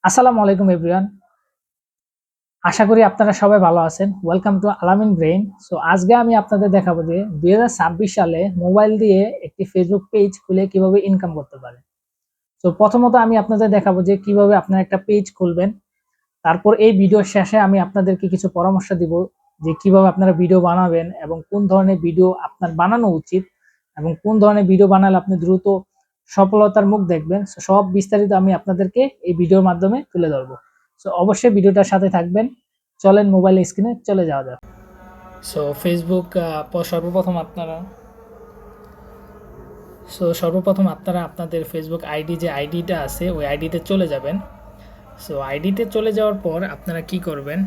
আসসালামু আলাইকুম এভরিওয়ান। আশা করি আপনারা সবাই ভালো আছেন। ওয়েলকাম টু আলামিন ব্রেইন। সো আজকে আমি আপনাদের দেখাবো যে 2026 সালে মোবাইল দিয়ে একটি ফেসবুক পেজ খুলে কিভাবে ইনকাম করতে পারেন। সো প্রথমত আমি আপনাদের দেখাবো যে কিভাবে আপনারা একটা পেজ খুলবেন। তারপর এই ভিডিওর শেষে আমি আপনাদেরকে কিছু পরামর্শ দিব যে কিভাবে আপনারা ভিডিও বানাবেন এবং কোন ধরনের ভিডিও আপনার বানানো উচিত এবং কোন ধরনের ভিডিও বানালে আপনি দ্রুত সফলতার মুখ দেখবেন। সো সব বিস্তারিত আমি আপনাদেরকে এই ভিডিওর মাধ্যমে তুলে ধরবো। সো অবশ্যই ভিডিওটার সাথে থাকবেন। চলেন মোবাইল স্ক্রিনে চলে যাওয়া যাক। সো ফেসবুক সর্বপ্রথম আপনারা সর্বপ্রথম আপনারা আপনাদের ফেসবুক আইডি যে আইডিটা আছে ওই আইডিতে চলে যাবেন। সো আইডিতে চলে যাওয়ার পর আপনারা কি করবেন,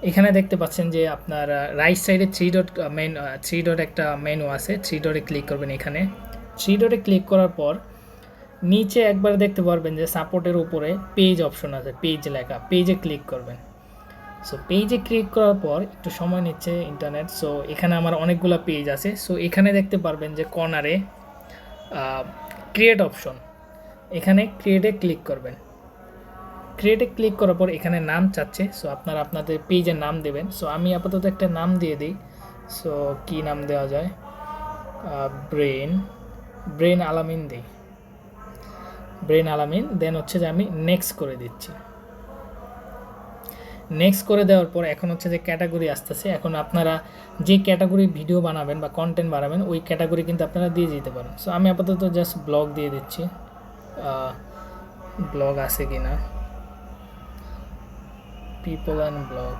এখানে দেখতে পাচ্ছেন যে আপনার রাইট সাইডে থ্রি ডট একটা মেনু আছে, থ্রি ডটে ক্লিক করবেন। এখানে থ্রি ডটে ক্লিক করার পর নিচে একবার দেখতে পারবেন যে সাপোর্টের উপরে পেজ অপশন আছে, পেজ লেখা, পেজে ক্লিক করবেন। সো পেজে ক্লিক করার পর একটু সময় নিচ্ছে ইন্টারনেট। সো এখানে আমার অনেকগুলো পেজ আছে। সো এখানে দেখতে পারবেন যে কর্নারে ক্রিয়েট অপশন, এখানে ক্রিয়েটে ক্লিক করবেন। ক্রিয়েটে ক্লিক করার পর এখানে নাম চাচ্ছে। সো আপনারা আপনাদের পেজের নাম দেবেন। সো আমি আপাতত একটা নাম দিয়ে দিই। সো কী নাম দেওয়া যায়, ব্রেন ব্রেন আলামিন দিই, ব্রেন আলামিন। দেন হচ্ছে যে আমি নেক্সট করে দিচ্ছি। নেক্সট করে দেওয়ার পর এখন হচ্ছে যে ক্যাটাগরি আসতেছে। এখন আপনারা যে ক্যাটাগরি ভিডিও বানাবেন বা কন্টেন্ট বানাবেন ওই ক্যাটাগরি কিন্তু আপনারা দিয়ে দিতে পারেন। সো আমি আপাতত জাস্ট ব্লগ দিয়ে দিচ্ছি, ব্লগ আছে কি না, পিপল অ্যান্ড ব্লগ।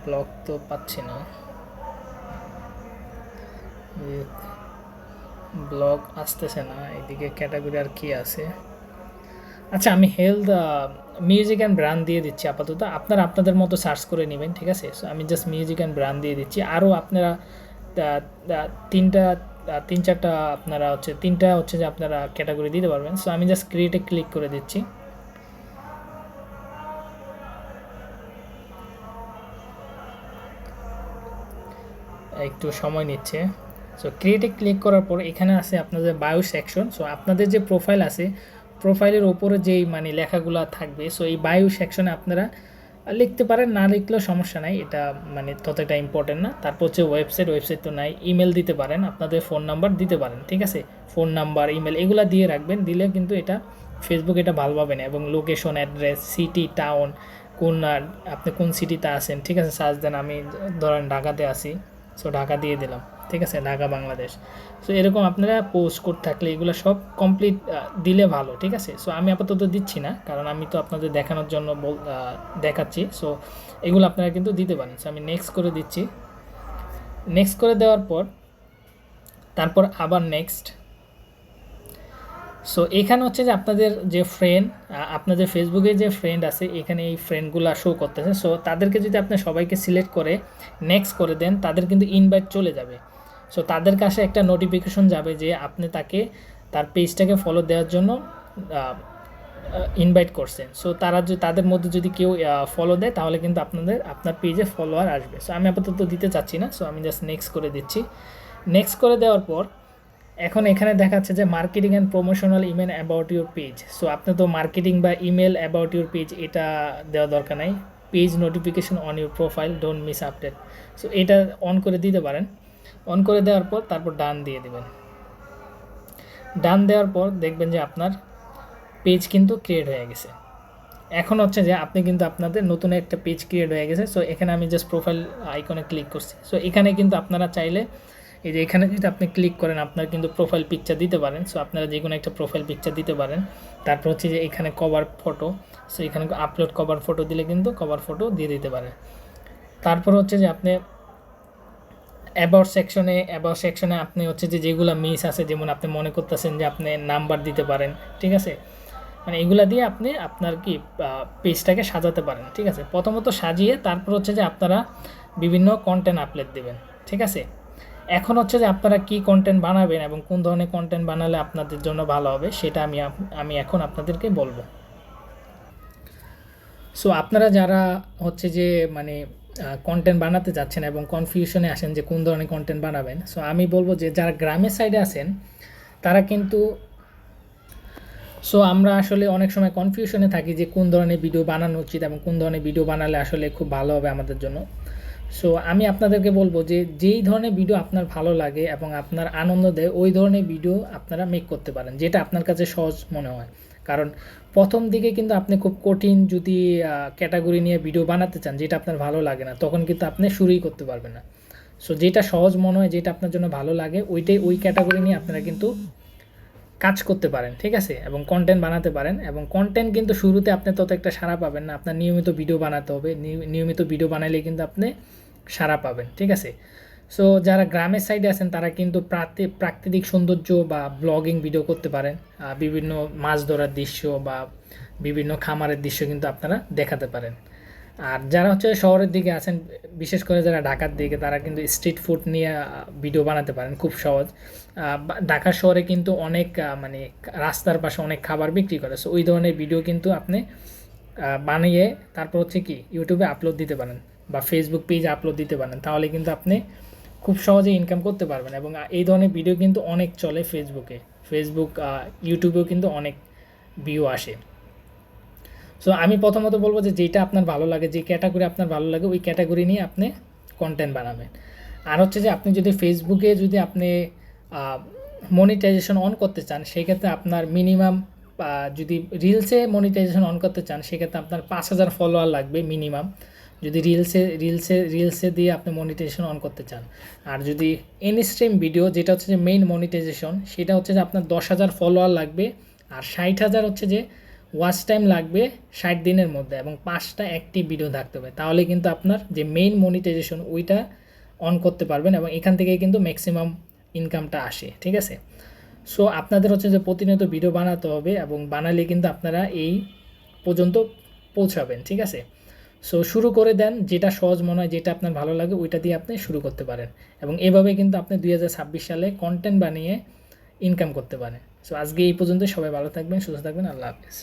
ব্লগ তো পাচ্ছি না, ব্লগ আসতেছে না। এদিকে ক্যাটাগরি আর কি আছে, আচ্ছা আমি হেলথ, মিউজিক অ্যান্ড ব্র্যান্ড দিয়ে দিচ্ছি আপাতত। আপনারা আপনাদের মতো সার্চ করে নেবেন, ঠিক আছে। সো আমি জাস্ট মিউজিক অ্যান্ড ব্র্যান্ড দিয়ে দিচ্ছি। আরও আপনারা তিনটা তিন চারটা আপনারা হচ্ছে তিনটা হচ্ছে যে আপনারা ক্যাটাগরি দিতে পারবেন। সো আমি জাস্ট ক্রিয়েটে ক্লিক করে দিচ্ছি। একটু সময় নিচ্ছে। সো ক্রিয়েটে ক্লিক করার পর এখানে আছে আপনাদের বায়ো সেকশন। সো আপনাদের যে প্রোফাইল আছে প্রোফাইলের ওপরে যেই মানে লেখাগুলো থাকবে, সো এই বায়ো সেকশনে আপনারা লিখতে পারেন, না লিখলেও সমস্যা নাই, এটা মানে ততটা ইম্পর্টেন্ট না। তারপর হচ্ছে ওয়েবসাইট তো নাই, ইমেল দিতে পারেন, আপনাদের ফোন নাম্বার দিতে পারেন, ঠিক আছে। ফোন নাম্বার, ইমেল এগুলো দিয়ে রাখবেন, দিলে কিন্তু এটা ফেসবুক এটা ভালো পাবে না। এবং লোকেশন, অ্যাড্রেস, সিটি, টাউন, কোন আপনি কোন সিটিতে আছেন, ঠিক আছে, সার্চ দেন। আমি ধরেন ঢাকাতে আছি, সো ঢাকা দিয়ে দিলাম, ঠিক আছে, ঢাকা বাংলাদেশ। সো এরকম আপনারা পোস্ট করতে থাকলে এগুলো সব কমপ্লিট দিলে ভালো, ঠিক আছে। সো আমি আপাতত দিচ্ছি না, কারণ আমি তো আপনাদের দেখানোর জন্য দেখাচ্ছি। সো এগুলো আপনারা কিন্তু দিতে পারেন। সো আমি নেক্সট করে দিচ্ছি। নেক্সট করে দেওয়ার পর তারপর আবার নেক্সট। সো এখানে হচ্ছে যে আপনাদের যে ফ্রেন্ড, আপনাদের ফেসবুকে যে ফ্রেন্ড আছে এখানে এই ফ্রেন্ডগুলো শো করতেছে। সো তাদেরকে যদি আপনি সবাইকে সিলেক্ট করে নেক্সট করে দেন, তাদের কিন্তু ইনভাইট চলে যাবে। সো তাদের কাছে একটা নোটিফিকেশন যাবে যে আপনি তাকে তার পেজটাকে ফলো দেওয়ার জন্য ইনভাইট করছেন। সো তারা যদি তাদের মধ্যে যদি কেউ ফলো দেয় তাহলে কিন্তু আপনার পেজে ফলোয়ার আসবে। সো আমি আপাতত দিতে চাচ্ছি না। সো আমি জাস্ট নেক্সট করে দিচ্ছি। নেক্সট করে দেওয়ার পর এখন এখানে দেখাচ্ছে যে marketing and promotional email about your page. So আপনি তো মার্কেটিং বা ইমেল অ্যাবাউট ইউর পেজ এটা দেওয়া দরকার নাই। Page notification on your profile, don't miss update. So এটা অন করে দিতে পারেন। অন করে দেওয়ার পর তারপর ডান দিয়ে দেবেন। ডান দেওয়ার পর দেখবেন যে আপনার পেজ কিন্তু ক্রিয়েট হয়ে গেছে। এখন হচ্ছে যে আপনি কিন্তু আপনাদের নতুন একটা পেজ ক্রিয়েট হয়ে গেছে। সো এখানে আমি জাস্ট প্রোফাইল আইকনে ক্লিক করছি। সো এখানে কিন্তু আপনারা চাইলে এই যে এখানে যদি আপনি ক্লিক করেন আপনার কিন্তু প্রোফাইল পিকচার দিতে পারেন। সো আপনারা যে কোনো একটা প্রোফাইল পিকচার দিতে পারেন। তারপর হচ্ছে যে এখানে কভার ফটো, সো এখানে আপলোড কভার ফটো দিলে কিন্তু কভার ফটো দিয়ে দিতে পারেন। তারপর হচ্ছে যে আপনি অ্যাবাউট সেকশনে আপনি হচ্ছে যে যেগুলো মিস আছে, যেমন আপনি মনে করতেছেন যে আপনি নাম্বার দিতে পারেন, ঠিক আছে, মানে এগুলা দিয়ে আপনি আপনার কি পেজটাকে সাজাতে পারেন, ঠিক আছে। প্রথমত সাজিয়ে তারপর হচ্ছে যে আপনারা বিভিন্ন কন্টেন্ট আপলোড দেবেন, ঠিক আছে। এখন হচ্ছে যে আপনারা কি কন্টেন্ট বানাবেন এবং কোন ধরনের কন্টেন্ট বানালে আপনাদের জন্য ভালো হবে সেটা আমি এখন আপনাদেরকে বলবো। সো আপনারা যারা হচ্ছে যে মানে কন্টেন্ট বানাতে যাচ্ছেন এবং কনফিউশনে আসেন যে কোন ধরনের কন্টেন্ট বানাবেন, সো আমি বলবো যে যারা গ্রামের সাইডে আছেন তারা কিন্তু, সো আমরা আসলে অনেক সময় কনফিউশনে থাকি যে কোন ধরনের ভিডিও বানানো উচিত এবং কোন ধরনের ভিডিও বানালে আসলে খুব ভালো হবে আমাদের জন্য। সো আমি আপনাদেরকে বলবো যে যেই ধরনের ভিডিও আপনার ভালো লাগে এবং আপনার আনন্দ দেয় ওই ধরনের ভিডিও আপনারা মেক করতে পারেন, যেটা আপনার কাছে সহজ মনে হয়। কারণ প্রথম দিকে কিন্তু আপনি খুব কঠিন যদি ক্যাটাগরি নিয়ে ভিডিও বানাতে চান যেটা আপনার ভালো লাগে না, তখন কিন্তু আপনি শুরুই করতে পারবেন না। সো যেটা সহজ মনে হয়, যেটা আপনার জন্য ভালো লাগে, ওই ক্যাটাগরি নিয়ে আপনারা কিন্তু কাজ করতে পারেন, ঠিক আছে, এবং কন্টেন্ট বানাতে পারেন। এবং কন্টেন্ট কিন্তু শুরুতে আপনি তত একটা সাড়া পাবেন না, আপনার নিয়মিত ভিডিও বানাতে হবে, নিয়মিত ভিডিও বানাইলে কিন্তু আপনি সাড়া পাবেন, ঠিক আছে। সো যারা গ্রামের সাইডে আছেন তারা কিন্তু প্রাকৃতিক সৌন্দর্য বা ব্লগিং ভিডিও করতে পারেন, বিভিন্ন মাছ ধরার দৃশ্য বা বিভিন্ন খামারের দৃশ্য কিন্তু আপনারা দেখাতে পারেন। আর যারা হচ্ছে শহরের দিকে আছেন, বিশেষ করে যারা ঢাকার দিকে, তারা কিন্তু স্ট্রিট ফুড নিয়ে ভিডিও বানাতে পারেন খুব সহজ। ঢাকা শহরে কিন্তু অনেক মানে রাস্তার পাশে অনেক খাবার বিক্রি করে, সো ওই ধরনের ভিডিও কিন্তু আপনি বানিয়ে তারপর হচ্ছে কি ইউটিউবে আপলোড দিতে পারেন বা ফেসবুক পেজে আপলোড দিতে পারেন, তাহলে কিন্তু আপনি খুব সহজে ইনকাম করতে পারবেন। এবং এই ধরনের ভিডিও কিন্তু অনেক চলে ইউটিউবেও কিন্তু অনেক ভিউ আসে। সো আমি প্রথমত বলবো যে যেটা আপনার ভালো লাগে, যে ক্যাটাগরি আপনার ভালো লাগে, ওই ক্যাটাগরি নিয়ে আপনি কন্টেন্ট বানাবেন। আর হচ্ছে যে আপনি যদি ফেসবুকে যদি আপনি মনিটাইজেশন অন করতে চান, সেক্ষেত্রে আপনার মিনিমাম, যদি রিলসে মনিটাইজেশন অন করতে চান সেক্ষেত্রে আপনার 5,000 ফলোয়ার লাগবে মিনিমাম, যদি রিলসে দিয়ে আপনি মনিটাইজেশন অন করতে চান। আর যদি ইনস্ট্রিম ভিডিও, যেটা হচ্ছে যে মেইন মনিটাইজেশন, সেটা হচ্ছে যে আপনার 10,000 ফলোয়ার লাগবে আর 60,000 হচ্ছে যে ওয়াচ টাইম লাগবে 60 দিনের মধ্যে, এবং 5টা অ্যাক্টিভ ভিডিও থাকতে হবে, তাহলে কিন্তু আপনার যে মেইন মনিটাইজেশন ওইটা অন করতে পারবেন এবং এখান থেকেই কিন্তু ম্যাক্সিমাম ইনকামটা আসে, ঠিক আছে। সো আপনাদের হচ্ছে যে প্রতিনিয়ত ভিডিও বানাতে হবে এবং বানালে কিন্তু আপনারা এই পর্যন্ত পৌঁছাবেন, ঠিক আছে। সো শুরু করে দেন, যেটা সহজ মনে হয়, যেটা আপনার ভালো লাগে ওইটা দিয়ে আপনি শুরু করতে পারেন এবং এভাবে কিন্তু আপনি 2026 সালে কন্টেন্ট বানিয়ে ইনকাম করতে পারেন। সো আজকে এই পর্যন্ত, সবাই ভালো থাকবেন, সুস্থ থাকবেন, আল্লাহ হাফেজ।